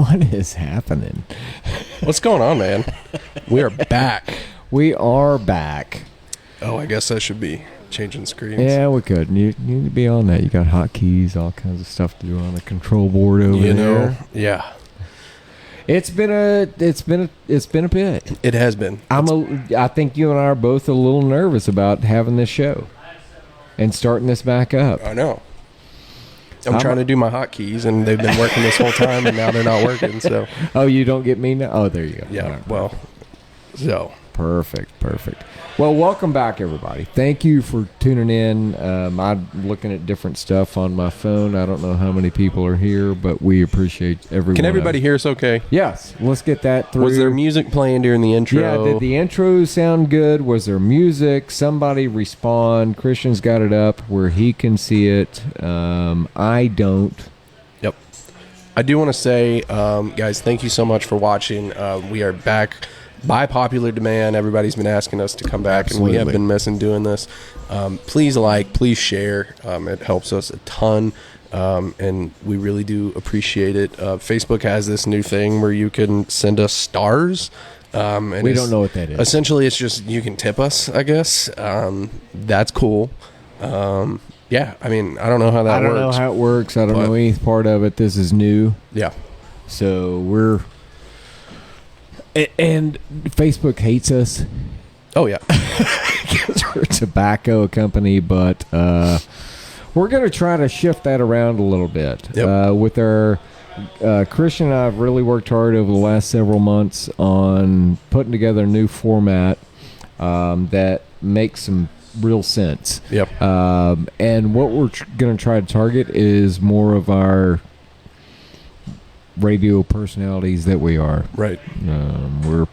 What is happening? What's going on, man? We are back. We are back. Oh, I guess I should be changing screens. Yeah, we could. You need to be on that. You got hotkeys, all kinds of stuff to do on the control board over there. Yeah. It's been a bit. It has been. I think you and I are both a little nervous about having this show and starting this back up. I know. I'm trying to do my hotkeys, and they've been working this whole time, and now they're not working. So. Oh, you don't get me now? Oh, there you go. Yeah. Well. So. Perfect. Well, welcome back, everybody. Thank you for tuning in. I'm looking at different stuff on my phone. I don't know how many people are here, but we appreciate everyone. Can everybody hear us okay? Yes. Let's get that through. Was there music playing during the intro? Yeah, did the intro sound good? Was there music? Somebody respond. Christian's got it up where he can see it. I don't. Yep. I do want to say, guys, thank you so much for watching. We are back. By popular demand, everybody's been asking us to come back, Absolutely. And we have been missing doing this. Please please share. It helps us a ton, and we really do appreciate it. Facebook has this new thing where you can send us stars. And we don't know what that is. Essentially, it's just you can tip us, I guess. That's cool. Yeah, I mean, I don't know how that works. I don't know how it works. I don't know any part of it. This is new. Yeah. So we're... And Facebook hates us. Oh, yeah. Because we're a tobacco company, but we're going to try to shift that around a little bit. Yep. With our... Christian and I have really worked hard over the last several months on putting together a new format that makes some real sense. Yep. And what we're going to try to target is more of our radio personalities that we are. Right. We're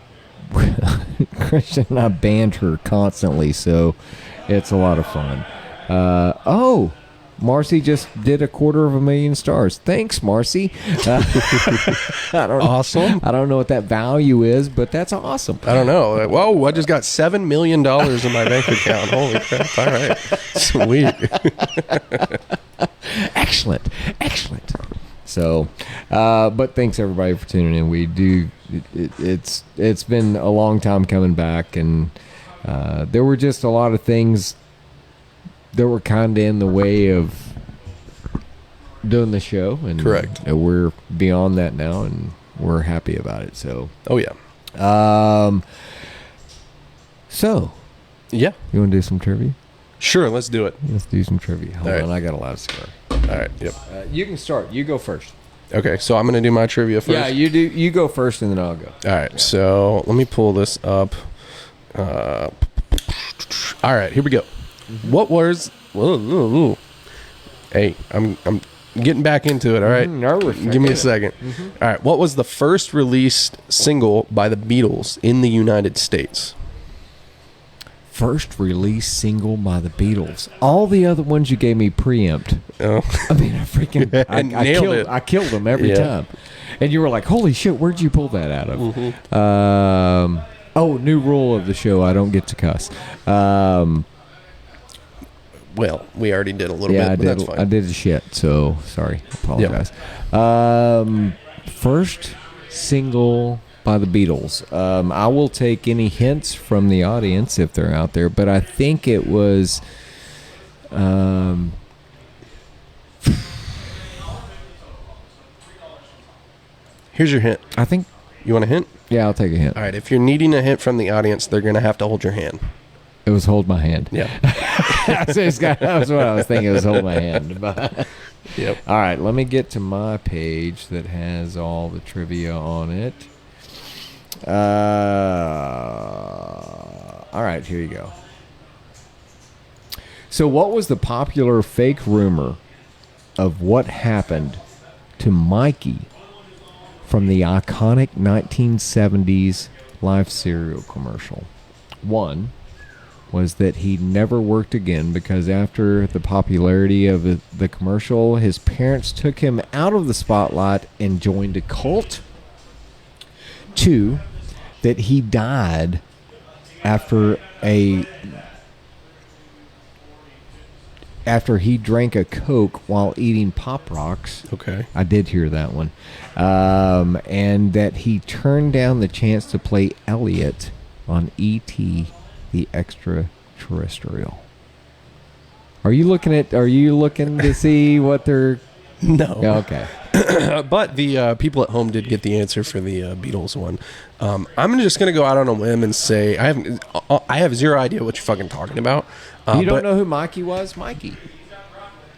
Christian and I banter constantly, so it's a lot of fun. Marcy just did 250,000 stars. Thanks, Marcy. Awesome. I don't know what that value is, but that's awesome. I don't know. Whoa, I just got $7 million in my bank account. Holy crap. All right. Sweet. Excellent. So, but thanks everybody for tuning in. We do. It's been a long time coming back, and there were just a lot of things that were kind of in the way of doing the show. And correct. We're beyond that now, and we're happy about it. So. Oh yeah. So. Yeah. You want to do some trivia? Sure. Let's do it. Let's do some trivia. Hold on. Right. I got a lot of cigar. All right. Yep. You can start. You go first. Okay. So I'm going to do my trivia first. Yeah, you do. You go first, and then I'll go. All right. So let me pull this up. All right. Here we go. Mm-hmm. What was? Hey, I'm getting back into it. All right. Nervous. Give me a second. Mm-hmm. All right. What was the first released single by the Beatles in the United States? First release single by the Beatles. All the other ones you gave me preempt. Oh. I mean, I Nailed it. I killed them every time. And you were like, "Holy shit! Where'd you pull that out of?" Mm-hmm. New rule of the show: I don't get to cuss. Well, we already did a little Yeah, bit, but that's fine. I did a shit. So sorry. Apologize. First single by the Beatles. I will take any hints from the audience if they're out there, but I think it was. Here's your hint. I think. You want a hint? Yeah, I'll take a hint. All right. If you're needing a hint from the audience, they're going to have to hold your hand. It was Hold My Hand. Yeah. That was what I was thinking. It was Hold My Hand. Yep. All right, let me get to my page that has all the trivia on it. All right, here you go. So what was the popular fake rumor of what happened to Mikey from the iconic 1970s Life cereal commercial? One was that he never worked again because after the popularity of the commercial, his parents took him out of the spotlight and joined a cult. Two, that he died after after he drank a Coke while eating Pop Rocks. Okay. I did hear that one. And that he turned down the chance to play Elliot on E.T. the Extraterrestrial. Are you looking to see what they're... No. Yeah, okay. But the people at home did get the answer for the Beatles one. I'm just gonna go out on a limb and say I have zero idea what you're fucking talking about. You don't but- know who Mikey was? Mikey.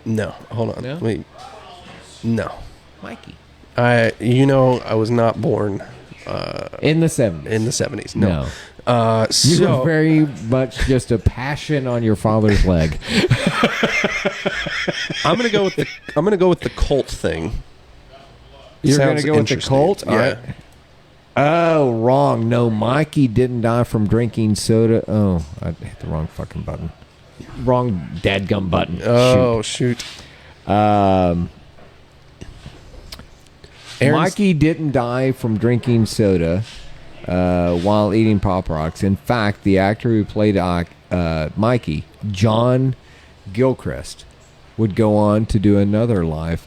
No, hold on. No? Wait. No. Mikey. I was not born In the 70s. in the 70s. No. You So were very much just a passion on your father's leg. I'm gonna go with the cult thing. You're going to Sounds go with the interesting. Colt? Yeah. All right. Oh, wrong. No, Mikey didn't die from drinking soda. Oh, I hit the wrong fucking button. Wrong dadgum button. Oh shoot. Aaron's- Mikey didn't die from drinking soda while eating Pop Rocks. In fact, the actor who played Mikey, John Gilchrist, would go on to do another live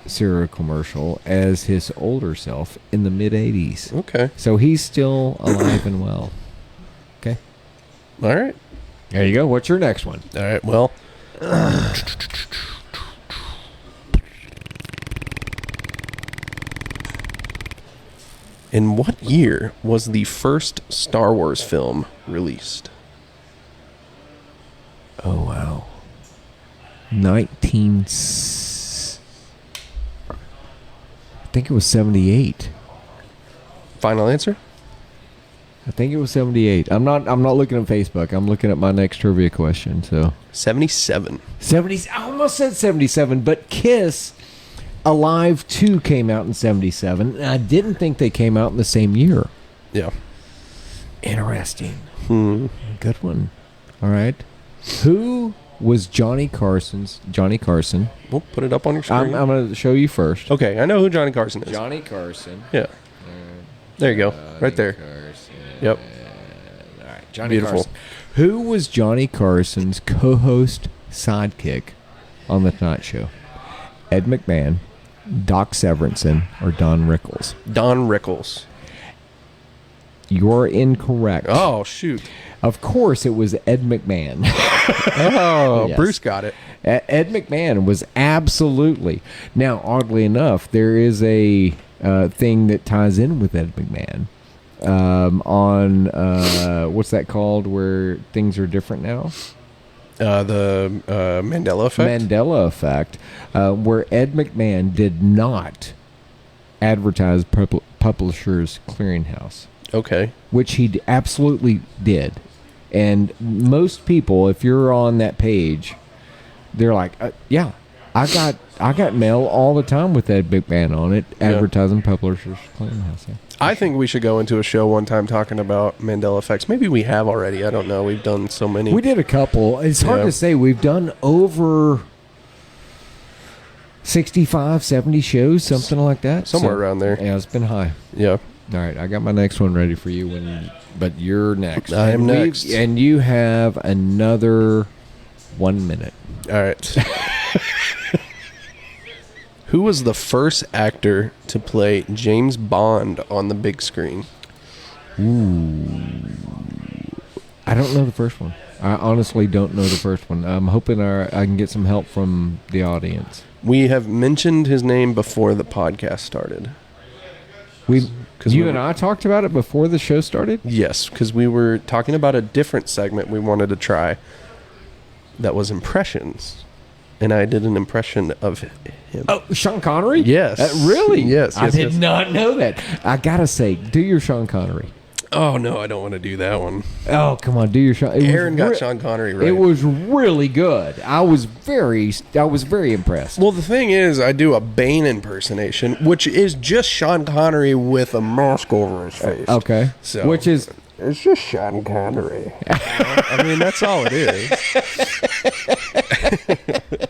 cereal commercial as his older self in the mid-'80s. Okay. So he's still alive and well. Okay. All right. There you go. What's your next one? All right. Well. In what year was the first Star Wars film released? Oh, wow. 19... I think it was 78. Final answer? I think it was 78. I'm not looking at Facebook. I'm looking at my next trivia question. So 77. 70. I almost said 77, but Kiss Alive 2 came out in 77, and I didn't think they came out in the same year. Yeah. Interesting. Good one. All right. Who was Johnny Carson? We'll put it up on your screen. I'm going to show you first. Okay, I know who Johnny Carson is. Johnny Carson. Yeah. There you go. Right there. Carson. Yep. All right. Johnny Beautiful. Carson. Who was Johnny Carson's co-host sidekick on The Tonight Show? Ed McMahon, Doc Severinsen, or Don Rickles? Don Rickles. You're incorrect. Oh, shoot. Of course, it was Ed McMahon. Oh, Yes. Bruce got it. Ed McMahon was absolutely. Now, oddly enough, there is a thing that ties in with Ed McMahon on what's that called, where things are different now? The Mandela effect. Mandela Effect, where Ed McMahon did not advertise Publishers Clearinghouse, Okay. which he absolutely did. And most people, if you're on that page, they're like, "Yeah, I got mail all the time with Ed McMahon on it, Yeah. advertising Publishers Clearinghouse." Yeah. I think we should go into a show one time talking about Mandela effects. Maybe we have already. I don't know. We've done so many. We did a couple. It's hard Yeah. to say. We've done over 65, 70 shows, something like that. Somewhere around there. Yeah, it's been high. Yeah. All right, I got my next one ready for you, but you're next. I am And next. And you have another 1 minute. All right. Who was the first actor to play James Bond on the big screen? I don't know the first one. I honestly don't know the first one. I'm hoping I can get some help from the audience. We have mentioned his name before the podcast started. You and I talked about it before the show started? Yes, because we were talking about a different segment we wanted to try that was impressions. And I did an impression of him. Oh, Sean Connery? Yes. Really? Yes, I yes, did yes. not know that. I got to say, do your Sean Connery. Oh, no, I don't want to do that one. Oh, come on, do your Sean. Aaron got Sean Connery right. It was really good. I was very impressed. Well, the thing is, I do a Bane impersonation, which is just Sean Connery with a mask over his face. Okay. So- Which is It's just Sean Connery. I mean, that's all it is.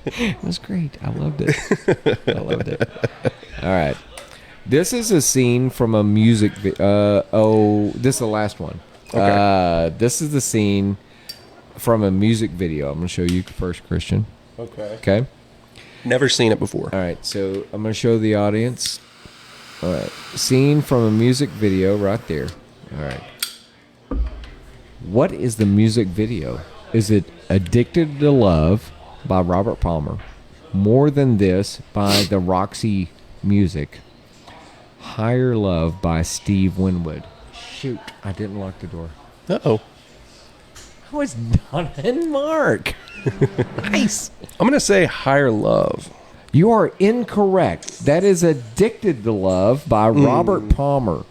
it was great. I loved it. All right. This is a scene from a music this is the last one. Okay. This is the scene from a music video. I'm going to show you first, Christian. Okay. Okay. Never seen it before. All right. So I'm going to show the audience. All right. Scene from a music video right there. All right. What is the music video? Is it Addicted to Love by Robert Palmer? More Than This by the Roxy Music? Higher Love by Steve Winwood? Shoot, I didn't lock the door. Uh-oh. That was Donna and Mark. Nice. I'm going to say Higher Love. You are incorrect. That is Addicted to Love by Robert Palmer.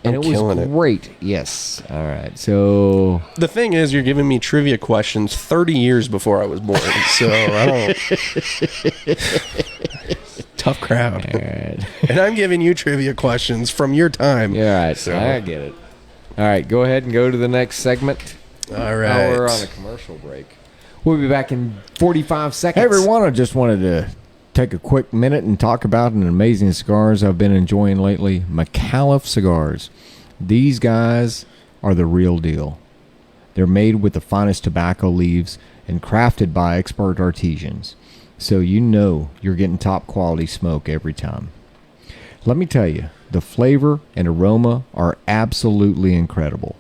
And I'm it was killing it. great. Yes. All right. So The thing is, you're giving me trivia questions 30 years before I was born. So I don't... Tough crowd. all right. And I'm giving you trivia questions from your time. Yeah, all right. So- I get it. All right. Go ahead and go to the next segment. All right. We're on a commercial break. We'll be back in 45 seconds. Hey everyone, I just wanted to take a quick minute and talk about an amazing cigars I've been enjoying lately, McAuliffe Cigars. These guys are the real deal. They're made with the finest tobacco leaves and crafted by expert artisans. So you know you're getting top quality smoke every time. Let me tell you, the flavor and aroma are absolutely incredible.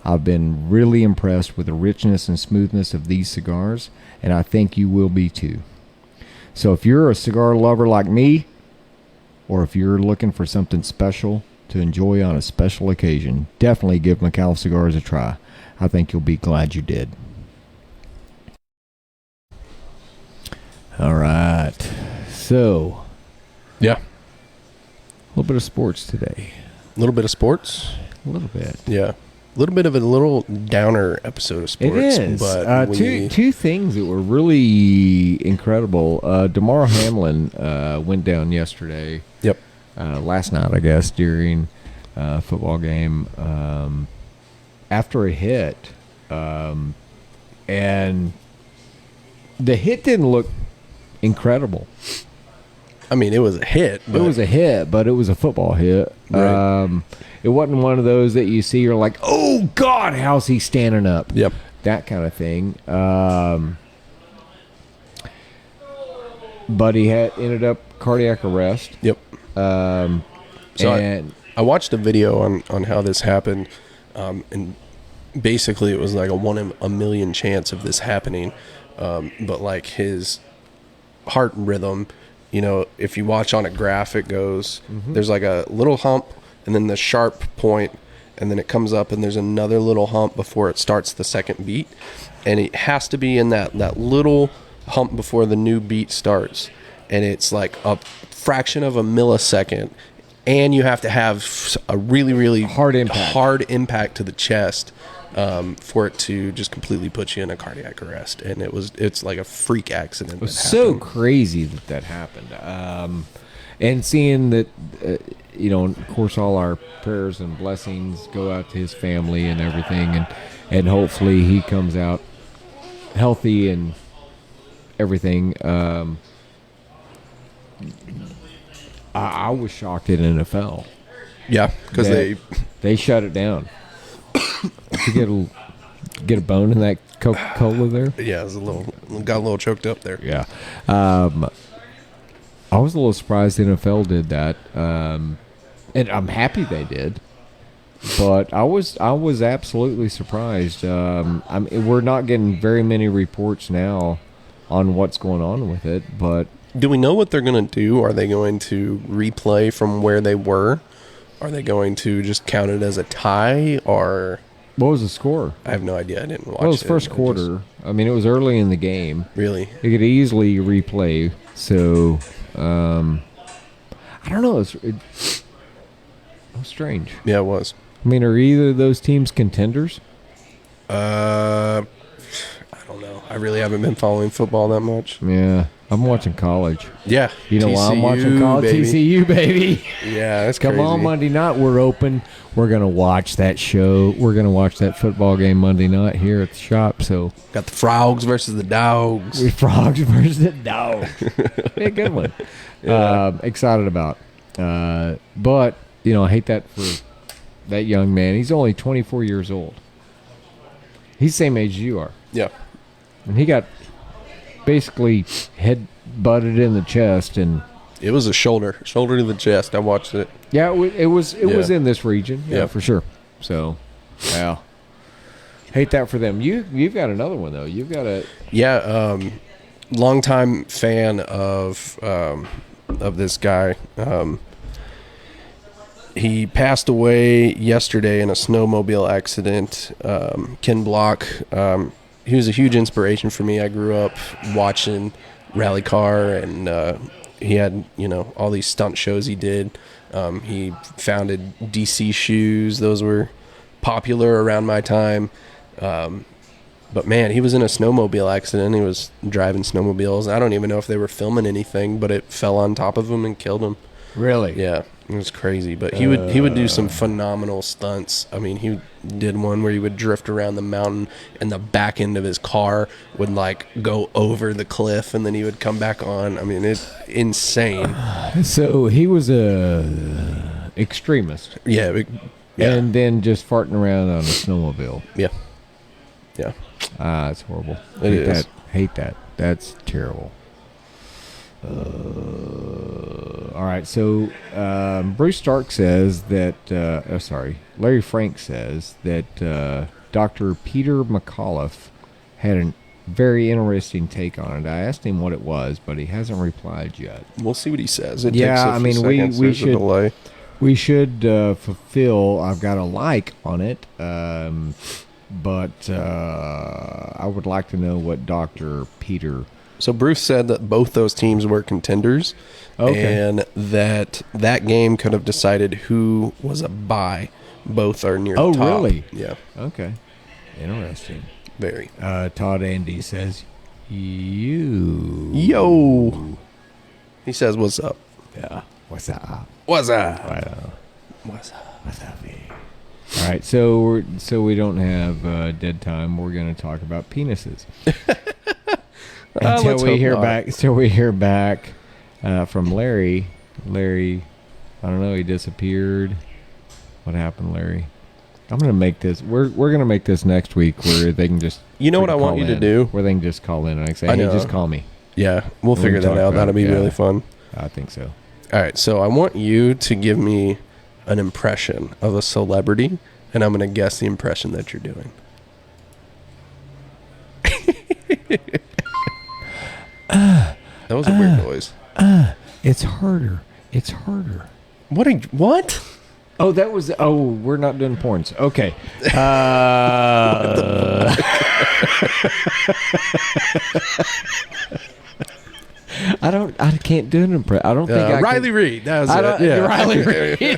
I've been really impressed with the richness and smoothness of these cigars, and I think you will be too. So if you're a cigar lover like me, or if you're looking for something special to enjoy on a special occasion, definitely give McAuliffe Cigars a try. I think you'll be glad you did. All right. So, Yeah. a little bit of sports today. A little bit of sports. A little bit. Yeah. A little bit of a little downer episode of sports. It is. But Two things that were really incredible. Damar Hamlin went down yesterday. Yep. Last night, I guess, during a football game after a hit. And the hit didn't look incredible. I mean, it was a hit. But It was a hit, but it was a football hit. Right. It wasn't one of those that you see, you're like, oh, God, how's he standing up? Yep. That kind of thing. But he ended up cardiac arrest. Yep. Um, So and I watched a video on how this happened, and basically it was like a 1 in a million chance of this happening. But like his heart rhythm, you know, if you watch on a graph, it goes, there's like a little hump and then the sharp point, and then it comes up and there's another little hump before it starts the second beat. And it has to be in that little hump before the new beat starts. And it's like a fraction of a millisecond. And you have to have a really, really Hard impact to the chest for it to just completely put you in a cardiac arrest. And it's like a freak accident. it was so crazy that happened. And seeing that, of course, all our prayers and blessings go out to his family and everything. And hopefully he comes out healthy and everything. I was shocked at NFL. Yeah, because that they shut it down. Did you get a bone in that Coca-Cola there? it was got a little choked up there. Yeah. I was a little surprised the NFL did that. And I'm happy they did. But I was absolutely surprised. We're not getting very many reports now on what's going on with it, but Do we know what they're going to do? Are they going to replay from where they were? Are they going to just count it as a tie? Or what was the score? I have no idea. I didn't watch Well, it was it. first quarter. It was early in the game. Really? It could easily replay. So, I don't know. It was strange. Yeah, it was. Are either of those teams contenders? I don't know. I really haven't been following football that much. Yeah, I'm watching college. Yeah. You know why I'm watching TCU, college? baby. TCU, baby. Yeah, that's Come crazy. on, Monday night. We're open. We're going to watch that show. We're going to watch that football game Monday night here at the shop. So, Got the frogs versus the dogs. we frogs versus the dogs. Be a good one. Yeah. Excited about. But, I hate that for that young man. He's only 24 years old. He's the same age as you are. Yeah. And he got basically head butted in the chest, and It was a shoulder to the chest. I watched it. yeah, it was Yeah. in this region, yeah, Yeah. for sure. So, yeah, hate that for them. You've got another one though. You've got a Yeah, longtime fan of this guy. He passed away yesterday in a snowmobile accident. Ken Block. He was a huge inspiration for me. I grew up watching rally car, and he had all these stunt shows he did. He founded DC Shoes. Those were popular around my time. But man, he was in a snowmobile accident. He was driving snowmobiles. I don't even know if they were filming anything, but it fell on top of him and killed him. really, Yeah, it was crazy. But he would do some phenomenal stunts. I mean, he did one where he would drift around the mountain, and the back end of his car would like go over the cliff, and then he would come back on. I mean, it's insane. So he was a extremist, Yeah, yeah, and then just farting around on a snowmobile. yeah, yeah. It's horrible. It hate is. that. Hate that. That's terrible. All right. So Bruce Stark says that. Larry Frank says that Dr. Peter McAuliffe had a very interesting take on it. I asked him what it was, but he hasn't replied yet. We'll see what he says. It Yeah, takes a I few mean, seconds. we There's a should- delay. We should fulfill. I've got a like on it, but I would like to know what Dr. Peter. So Bruce said that both those teams were contenders, Okay. and that game could have decided who was a bye. Both are near Oh, the top. really? Yeah, Okay, interesting. very. Todd Andy says, "You." Yo, he says, "What's up? Yeah. What's up? What's up? I don't know. What's up?" What's up? All right, so we don't have dead time. We're going to talk about penises until let's we hope hear not. back. Until we hear back from Larry. Larry, I don't know. He disappeared. What happened, Larry? I'm going to make this. We're going to make this next week where they can just. You know what I want call you to in, do? Where they can just call in and I say, I "Hey, know. just call me." Yeah, we'll We figure can that talk out. about That'll be it, really yeah. fun. I think so. All right, so I want you to give me an impression of a celebrity, and I'm going to guess the impression that you're doing. That was a weird noise. It's harder. It's harder. What? Oh, that was. Oh, we're not doing porns. Okay. I can't do an impression. I don't think I Riley can. Reid. That was I it. don't, Yeah. Riley Reid. You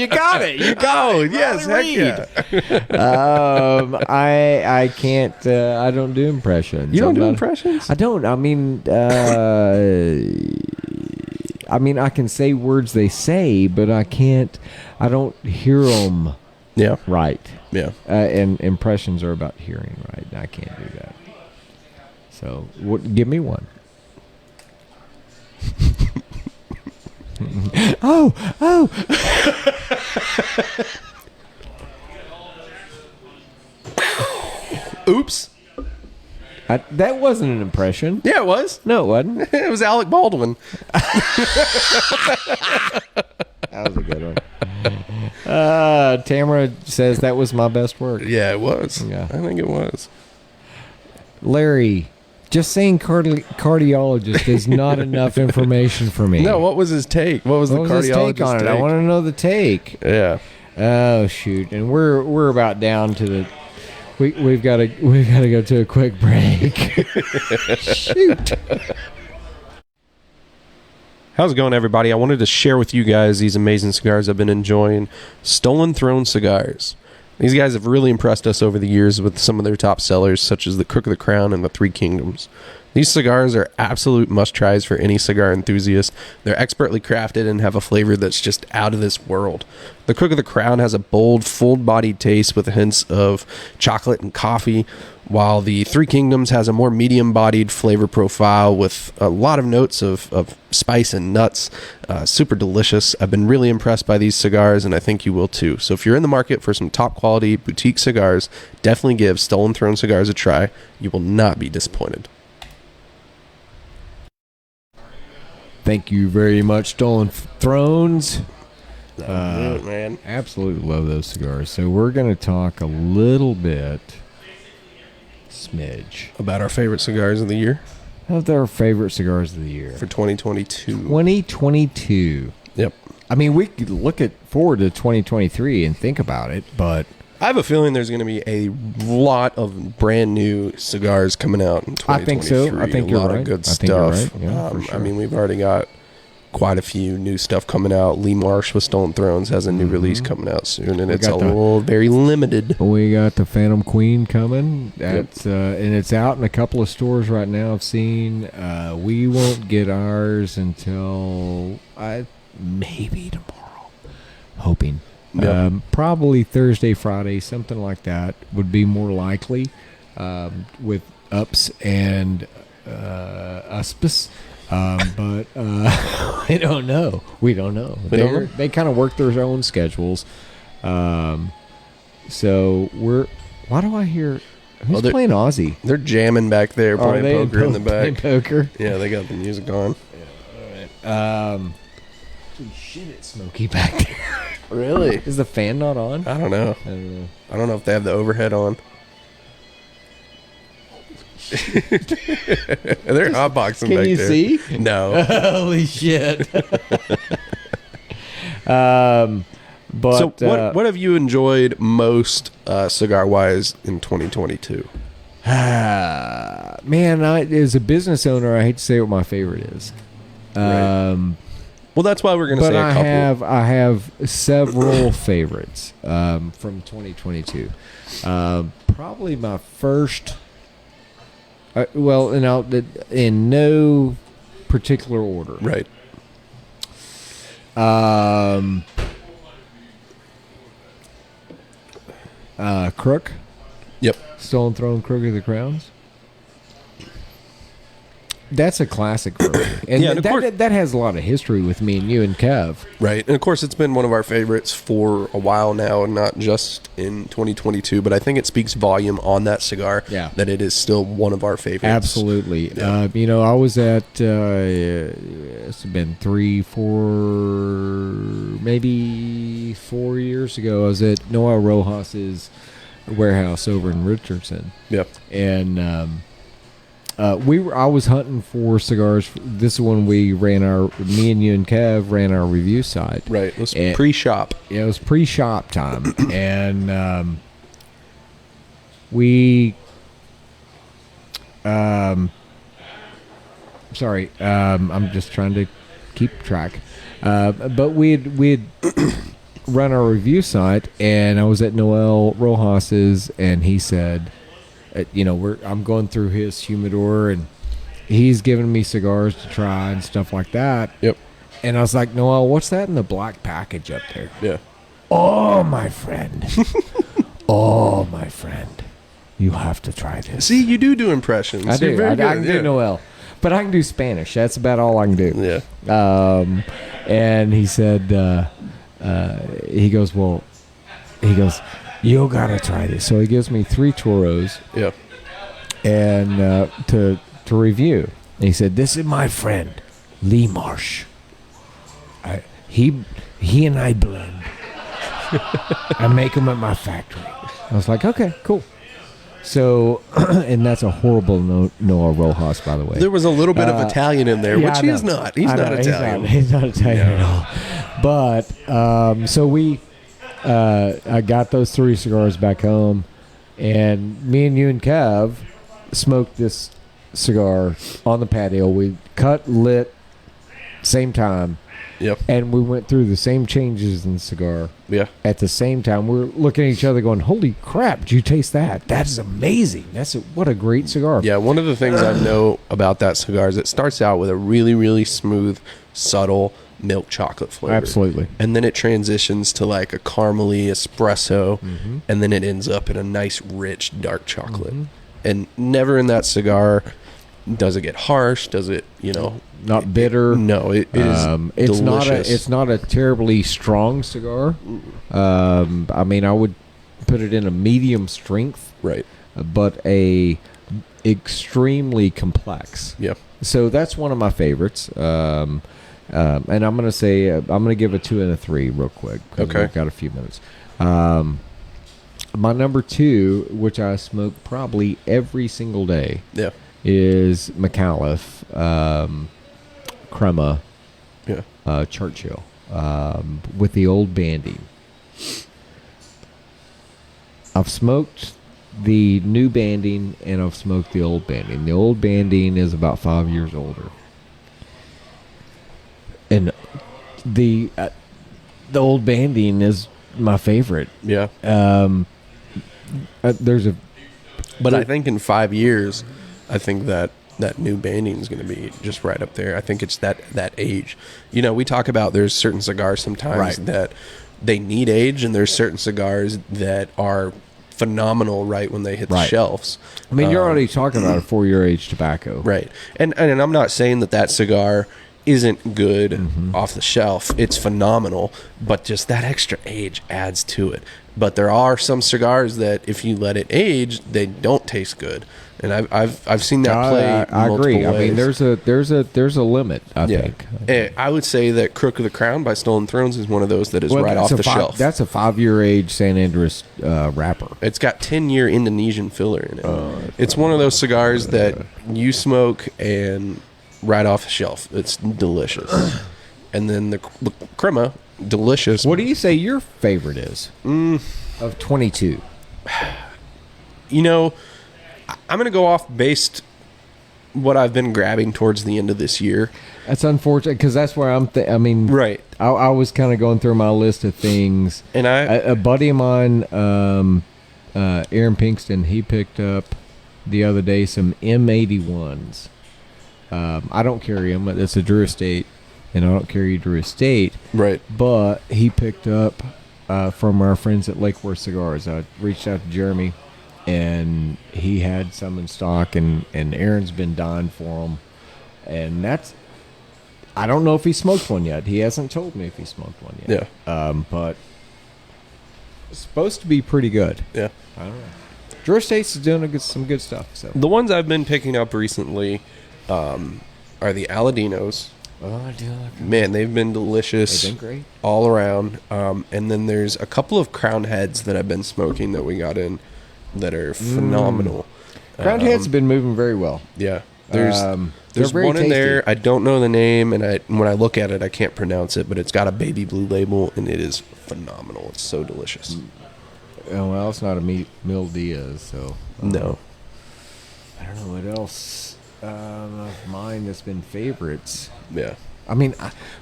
got it. You got it. Yes, Riley heck Reid. yeah. I can't. I don't do impressions. You don't I'm do not- impressions? I don't. I mean, I can say words they say, but I can't. I don't hear them Yeah, right. yeah. And impressions are about hearing right. And I can't do that. So, give me one. oh. Oops. That wasn't an impression. Yeah, it was. No, it wasn't. It was Alec Baldwin. That was a good one. Tamara says that was my best work. Yeah, it was. Yeah. I think it was. Larry, just saying cardiologist is not enough information for me. No, what was his take? What was What the was his cardiologist's take on it? I want to know the take. Yeah. Oh shoot! And we're about down to the. We've got to go to a quick break. Shoot. How's it going, everybody? I wanted to share with you guys these amazing cigars I've been enjoying. Stolen Throne Cigars. These guys have really impressed us over the years with some of their top sellers, such as the Crook of the Crown and the Three Kingdoms. These cigars are absolute must-tries for any cigar enthusiast. They're expertly crafted and have a flavor that's just out of this world. The Crook of the Crown has a bold, full-bodied taste with hints of chocolate and coffee, while the Three Kingdoms has a more medium-bodied flavor profile with a lot of notes of spice and nuts. Super delicious. I've been really impressed by these cigars, and I think you will too. So if you're in the market for some top-quality boutique cigars, definitely give Stolen Throne Cigars a try. You will not be disappointed. Thank you very much, Stolen Thrones. That was it, man. Absolutely love those cigars. So we're going to talk a little bit, smidge, About our favorite cigars of the year of our favorite cigars of the year for 2022. 2022. Yep. I mean, we could look forward to 2023 and think about it, but I have a feeling there's going to be a lot of brand new cigars coming out in 2023. I think so. I think a you're lot right. of good I think you're stuff. right. Yeah, for sure. I mean, we've already got quite a few new stuff coming out. Lee Marsh with Stolen Thrones has a new release coming out soon, and it's got the- little very limited. we got the Phantom Queen coming. That's and it's out in a couple of stores right now. I've seen. We won't get ours until maybe tomorrow. Hoping. Yeah. Probably Thursday, Friday, something like that would be more likely, with ups and auspice. But we don't know. We don't know. We don't know. They kind of work their own schedules. So we're. Why do I hear? Who's they're- playing Aussie? They're jamming back there, Are playing they poker in the playing back. poker? Yeah, they got the music on. Holy shit! It's smoky back there. Really? Is the fan not on? I don't know. I don't know. I don't know if they have the overhead on. They're hotboxing Can back you there. see? No. Holy shit! But So what have you enjoyed most cigar wise in 2022? man, as a business owner, I hate to say what my favorite is. Right. Well, that's why we're going to But say a couple. I have several favorites from 2022. Probably my first. Well, in no particular order. Right. Crook, Yep. Stolen Throne, Crook of the Crowns. That's a classic for me. And Yeah, and of course- that has a lot of history with me and you and Kev. Right. And of course, it's been one of our favorites for a while now, and not just in 2022, but I think it speaks volume on that cigar Yeah. that it is still one of our favorites. Absolutely. Yeah. I was at, it's been 4 years ago. I was at Noah Rojas's warehouse over in Richardson. Yep. And I was hunting for cigars. This is when me and you and Kev ran our review site. Right. It was And- pre-shop. Yeah, it was pre-shop time, and we. Sorry, I'm just trying to keep track. But we'd run our review site, and I was at Noel Rojas's, and he said, I'm going through his humidor, and he's giving me cigars to try and stuff like that. Yep. And I was like, Noel, what's that in the black package up there? Yeah. Oh, my friend. Oh, my friend. You have to try this. See, you do impressions. I You're do. very I good. can do Noel. But I can do Spanish. That's about all I can do. Yeah. And he said, he goes, you got to try this. So he gives me 3 churros Yeah. and to review. And he said, this is my friend, Lee Marsh. He and I blend. I make them at my factory. I was like, okay, cool. So, and that's a horrible Noah Rojas, by the way. There was a little bit of Italian in there, Yeah, which I he know. is not. He's I not know, Italian. He's not Italian at all. But so I got those 3 cigars back home, and me and you and Kev smoked this cigar on the patio. We cut, lit, same time, Yep. and we went through the same changes in the cigar Yeah. at the same time. We're looking at each other going, holy crap, did you taste that? That is amazing. What a great cigar. Yeah, one of the things I know about that cigar is it starts out with a really, really smooth, subtle milk chocolate flavor. Absolutely. And then it transitions to like a caramely espresso, Mm-hmm. and then it ends up in a nice, rich, dark chocolate. And never in that cigar does it get harsh, does it, Not bitter. No, it is It's delicious. not a terribly strong cigar. I mean, I would put it in a medium strength, Right. but a extremely complex. Yeah. So that's one of my favorites. And I'm gonna say I'm gonna give a 2 and a 3 real quick. 'Cause Okay. we've got a few minutes. My number 2, which I smoke probably every single day, Yeah. is McAuliffe Crema Yeah. Churchill with the old Bandy. I've smoked the new banding and I've smoked the old banding. The old banding is about 5 years older, and the old banding is my favorite. Yeah. There's a But I think in 5 years, I think that new banding is going to be just right up there. I think it's that age. You know, we talk about there's certain cigars sometimes Right. that they need age, and there's certain cigars that are phenomenal right when they hit the Right. shelves. I mean, you're already talking about a 4-year age tobacco, Right. And I'm not saying that cigar isn't good off the shelf. It's phenomenal, but just that extra age adds to it. But there are some cigars that if you let it age, they don't taste good. And I've seen that play. I agree. multiple I mean, ways. there's a limit. I think. I would say that Crook of the Crown by Stolen Thrones is one of those that is right off the shelf. That's a 5-year age San Andreas wrapper. It's got 10-year Indonesian filler in it. It's one of those cigars that you smoke and right off the shelf. It's delicious. And then the Crema, delicious. What do you say your favorite is of 22? You know, I'm going to go off based what I've been grabbing towards the end of this year. That's unfortunate because that's where I mean, Right. I was kind of going through my list of things. And A buddy of mine, Aaron Pinkston, he picked up the other day some M81s. I don't carry them. It's a Drew Estate, and I don't carry Drew Estate. Right. But he picked up from our friends at Lake Worth Cigars. I reached out to Jeremy, and he had some in stock, and Aaron's been dying for them. And that's, I don't know if he smoked one yet. He hasn't told me if he smoked one yet. Yeah. But it's supposed to be pretty good. Yeah. I don't know. Drew Estates is doing some good stuff. So. The ones I've been picking up recently are the Aladinos. Oh, I do like them. Man, they've been delicious. They've been great. All around. And then there's a couple of Crown Heads that I've been smoking that we got in that are phenomenal. Crown Heads have been moving very well. Yeah. There's they're very one in there. tasty. I don't know the name, and when I look at it, I can't pronounce it, but it's got a baby blue label, and it is phenomenal. It's so delicious. Oh, well, it's not a Mil Diaz, so. No. I don't know what else of mine that's been favorites. Yeah. I mean,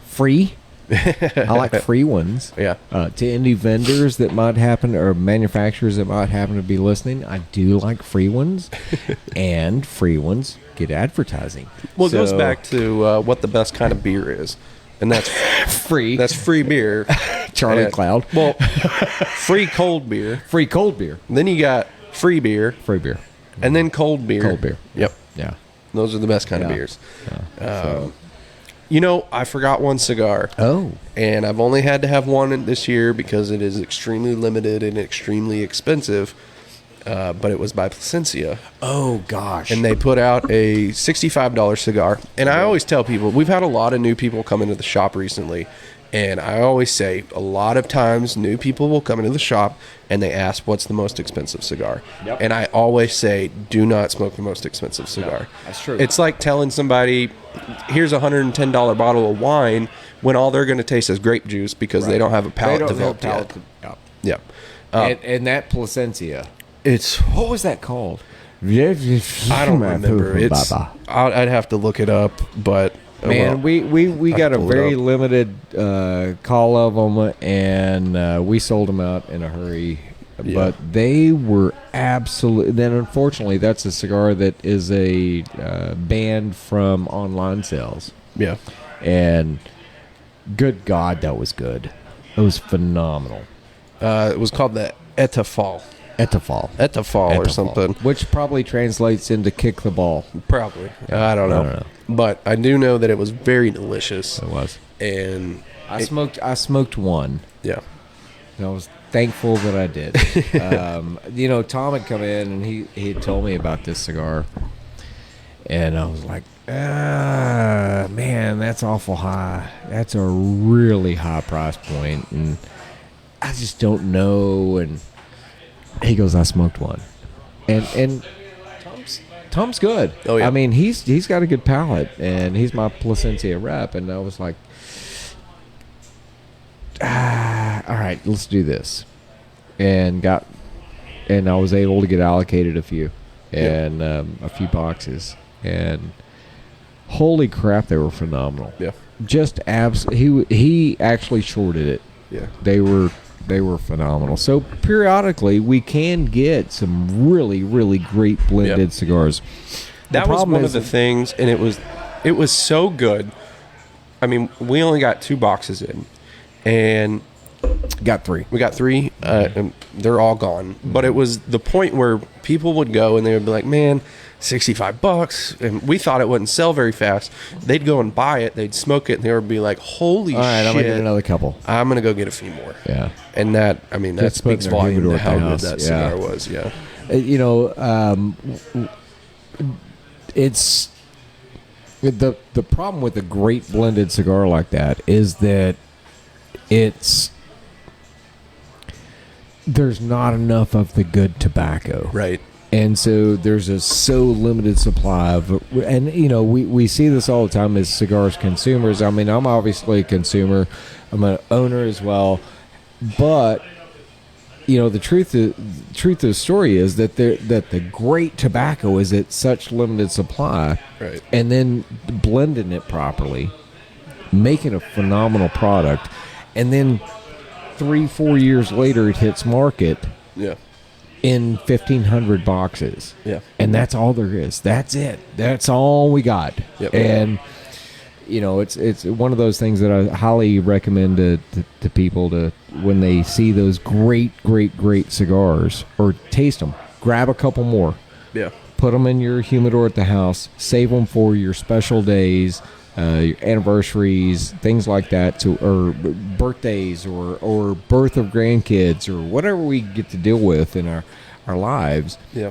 free. I like free ones. Yeah. To any vendors that might happen or manufacturers that might happen to be listening, I do like free ones, and free ones get advertising. Well, it goes So, back to what the best kind of beer is, and that's free. that's free beer. Charlie And- Cloud. Well, free cold beer. Free cold beer. Then you got free beer, Free beer. and then cold beer. Cold beer. Yep. Yeah. Those are the best kind of Yeah. beers. Yeah. You know, I forgot one cigar. Oh. And I've only had to have one this year because it is extremely limited and extremely expensive. But it was by Placencia. Oh, gosh. And they put out a $65 cigar. And I always tell people, we've had a lot of new people come into the shop recently. And I always say, a lot of times new people will come into the shop and they ask, what's the most expensive cigar? Yep. And I always say, do not smoke the most expensive cigar. that's true. It's like telling somebody, here's a $110 bottle of wine when all they're going to taste is grape juice because they don't have a palate developed yet. Yeah. Yeah. And that Placencia. It's, What was that called? I don't remember. It's, I'd have to look it up, but Man, well, we I got a can pull it very up. limited call of them, and we sold them out in a hurry. Yeah. But they were absolutely. Then, unfortunately, that's a cigar that is a banned from online sales. yeah. And good God, that was good. It was phenomenal. It was called the Etafal. Etafal. Etafal or Etafal, something. which probably translates into kick the ball. Probably. I don't know. But I do know that it was very delicious. It was. And I smoked one. yeah. And I was thankful that I did. Tom had come in and he had told me about this cigar, and I was like, Man, that's awful high. That's a really high price point, and I just don't know. And he goes, I smoked one, and Tom's good. Oh, yeah. I mean, he's got a good palate, and he's my Placencia rep. And I was like, all right, let's do this, and I was able to get allocated a few, and a few boxes, and holy crap, they were phenomenal. Yeah. Just he actually shorted it. Yeah. They were phenomenal. So periodically we can get some really, really great blended cigars. That was one of the things, and it was so good. I mean, we only got 2 boxes in, and Got 3. we got 3, and they're all gone. But it was the point where people would go and they would be like, man, $65, and we thought it wouldn't sell very fast. They'd go and buy it, they'd smoke it, and they would be like, holy All right, shit, I'm gonna get another couple. I'm gonna go get a few more. Yeah. And that, I mean, that Just put speaks in their volume humidor to at the how good house. that Yeah. cigar was. Yeah. You know, it's the problem with a great blended cigar like that is that there's not enough of the good tobacco. Right. And so there's a so limited supply of, and you know, we see this all the time as cigars consumers. I mean, I'm obviously a consumer, I'm an owner as well, but you know, the truth of the story is that the great tobacco is at such limited supply, Right. and then blending it properly, making a phenomenal product, and then 3-4 years later it hits market Yeah. in 1,500 boxes. Yeah. And that's all there is. That's it. That's all we got. Yep. And you know, it's one of those things that I highly recommend to people to, when they see those great cigars or taste them, grab a couple more, Yeah. put them in your humidor at the house, save them for your special days, your anniversaries, things like that, or birthdays, or birth of grandkids, or whatever we get to deal with in our lives. Yeah.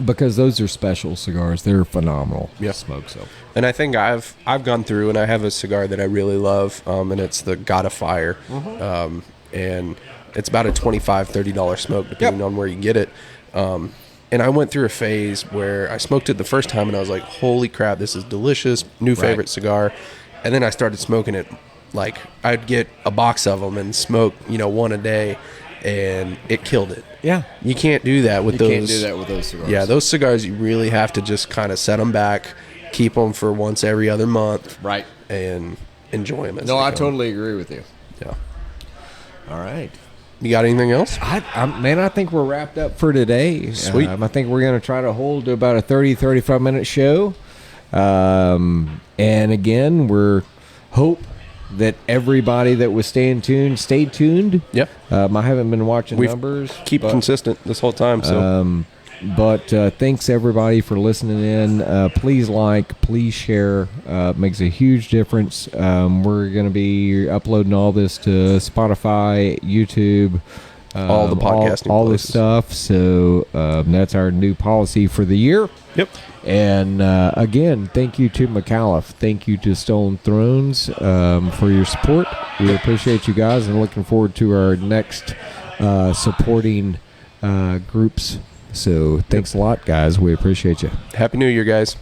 Because those are special cigars. They're phenomenal. Yeah. Smoke so. And I think I've gone through, and I have a cigar that I really love, and it's the God of Fire, and it's about a $25-$30 smoke depending on where you get it. And I went through a phase where I smoked it the first time, and I was like, "Holy crap, this is delicious! New favorite cigar." And then I started smoking it, like I'd get a box of them and smoke, one a day, and it killed it. Yeah. You can't do that with those. Can't do that with those cigars. Yeah, those cigars, you really have to just kind of set them back, keep them for once every other month, Right. and enjoy them. No, I totally agree with you. Yeah. All right. You got anything else? I think we're wrapped up for today. Sweet. I think we're going to try to hold to about a 30-35 minute show. And again, we're hope that everybody that was stayed tuned. Yep. I haven't been watching We've numbers. Keep consistent this whole time. So But thanks everybody for listening in. Please please share. Makes a huge difference. We're going to be uploading all this to Spotify, YouTube, all the podcasting all this places. stuff. So that's our new policy for the year. Yep. And again, thank you to McAuliffe. Thank you to Stolen Thrones for your support. We appreciate you guys, and looking forward to our next supporting groups. So thanks a lot, guys. We appreciate you. Happy New Year, guys.